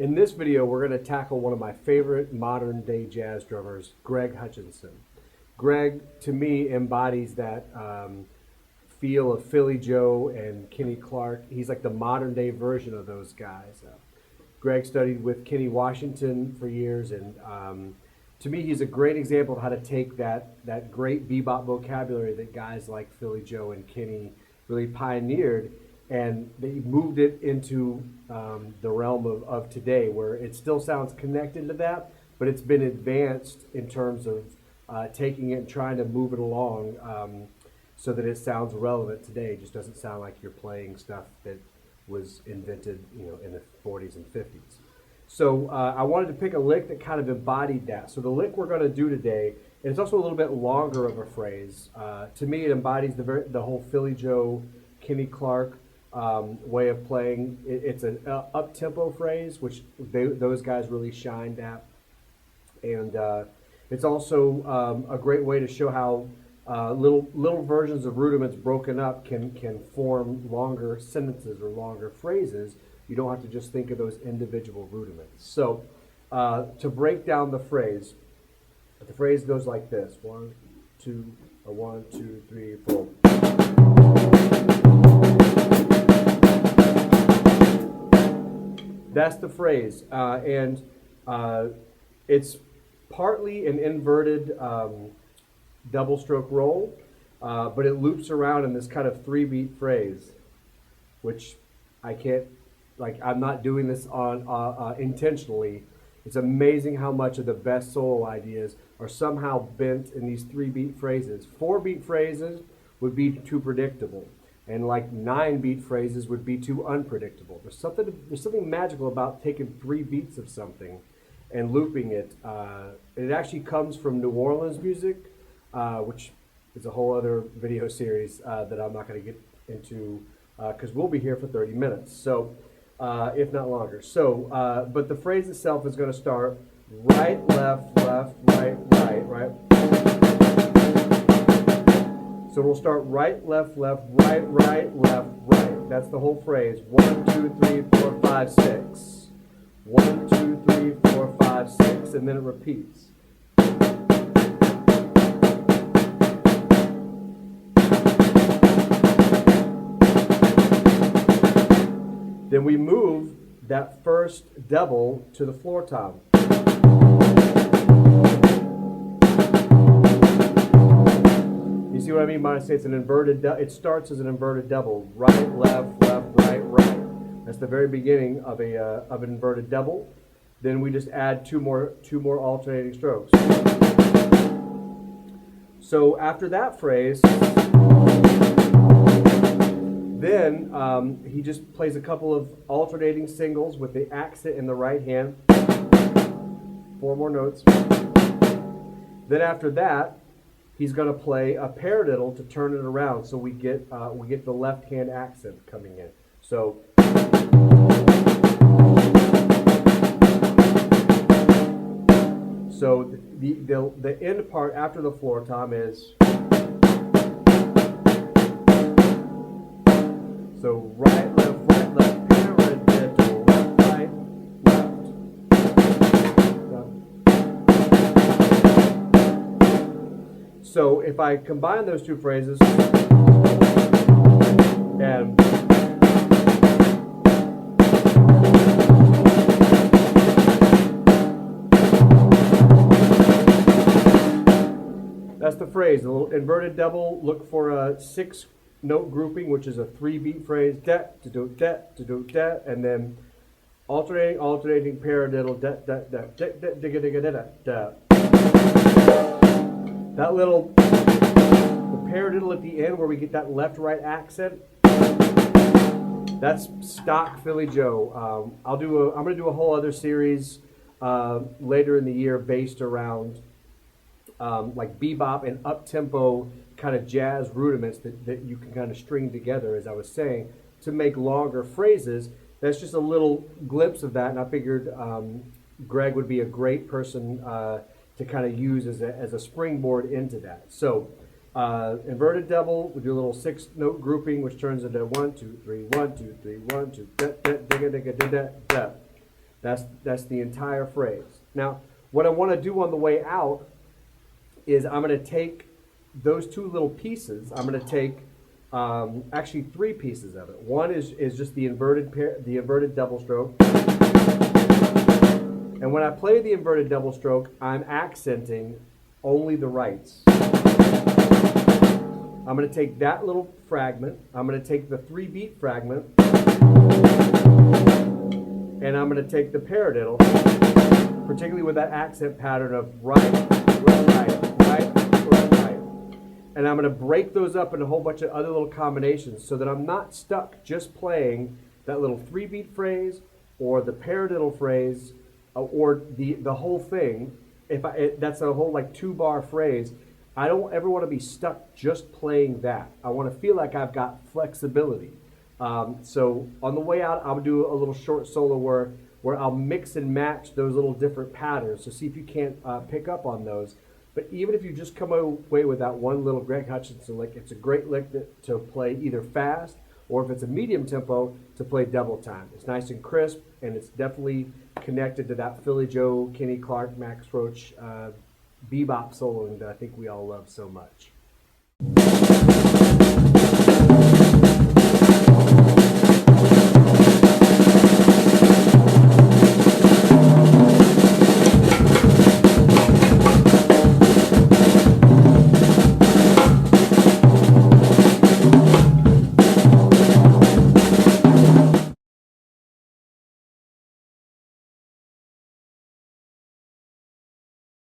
In this video, we're going to tackle one of my favorite modern day jazz drummers, Greg Hutchinson. Greg, to me, embodies that feel of Philly Joe and Kenny Clark. He's like the modern day version of those guys. Greg studied with Kenny Washington for years, and to me, he's a great example of how to take that great bebop vocabulary that guys like Philly Joe and Kenny really pioneered, and they moved it into the realm of today, where it still sounds connected to that, but it's been advanced in terms of taking it and trying to move it along so that it sounds relevant today. It just doesn't sound like you're playing stuff that was invented, in the 40s and 50s. So I wanted to pick a lick that kind of embodied that. So the lick we're going to do today, and it's also a little bit longer of a phrase. To me, it embodies the whole Philly Joe, Kenny Clark way of playing. It's an up-tempo phrase, which those guys really shined at. And it's also a great way to show how little versions of rudiments broken up can form longer sentences or longer phrases. You don't have to just think of those individual rudiments. So to break down the phrase goes like this: 1, 2, or 1, 2, 3, 4. That's the phrase, and it's partly an inverted double stroke roll, but it loops around in this kind of 3-beat phrase, which I can't, I'm not doing this on intentionally. It's amazing how much of the best solo ideas are somehow bent in these 3-beat phrases. 4-beat phrases would be too predictable, and 9-beat phrases would be too unpredictable. There's something magical about taking 3 beats of something and looping it. It actually comes from New Orleans music, which is a whole other video series that I'm not going to get into because we'll be here for 30 minutes, so if not longer. So, but the phrase itself is going to start right, left, left, right, right, right. So we'll start right, left, left, right, right, left, right. That's the whole phrase. 1, 2, 3, 4, 5, 6. 1, 2, 3, 4, 5, 6, and then it repeats. Then we move that first double to the floor tom. You see what I mean when I say it's an inverted? It starts as an inverted double: right, left, left, right, right. That's the very beginning of an inverted double. Then we just add two more alternating strokes. So after that phrase, then he just plays a couple of alternating singles with the accent in the right hand. 4 more notes. Then after that, he's going to play a paradiddle to turn it around, so we get the left hand accent coming in. So the end part after the floor tom is. So right, left, paradiddle, left, right, left. So if I combine those two phrases and that's the phrase. A little inverted double. Look for a 6-note grouping, which is a 3-beat phrase, da to do da to do da, and then alternating paradiddle, da da da da da digga digga da da. That little the paradiddle at the end where we get that left right accent. That's stock Philly Joe. I'm going to do a whole other series later in the year based around like bebop and up-tempo kind of jazz rudiments that you can kind of string together, as I was saying, to make longer phrases. That's just a little glimpse of that, and I figured Greg would be a great person to kind of use as a springboard into that. So inverted double, we do a little 6-note grouping, which turns into 1, 2, 3, 1, 2, 3, 1, 2, da, da, digga, digga, da, da, da. That's the entire phrase. Now, what I want to do on the way out is I'm going to take those two little pieces. I'm going to take actually three pieces of it. One is just the inverted double stroke. And when I play the inverted double stroke, I'm accenting only the rights. I'm going to take that little fragment, I'm going to take the 3-beat fragment, and I'm going to take the paradiddle, particularly with that accent pattern of right, left, right, right. And I'm going to break those up into a whole bunch of other little combinations so that I'm not stuck just playing that little 3-beat phrase or the paradiddle phrase or the whole thing. That's a whole like 2-bar phrase. I don't ever want to be stuck just playing that. I want to feel like I've got flexibility. So on the way out, I'll do a little short solo where I'll mix and match those little different patterns to see if you can't pick up on those. But even if you just come away with that one little Greg Hutchinson lick, it's a great lick to play either fast or if it's a medium tempo, to play double time. It's nice and crisp, and it's definitely connected to that Philly Joe, Kenny Clark, Max Roach bebop soloing that I think we all love so much.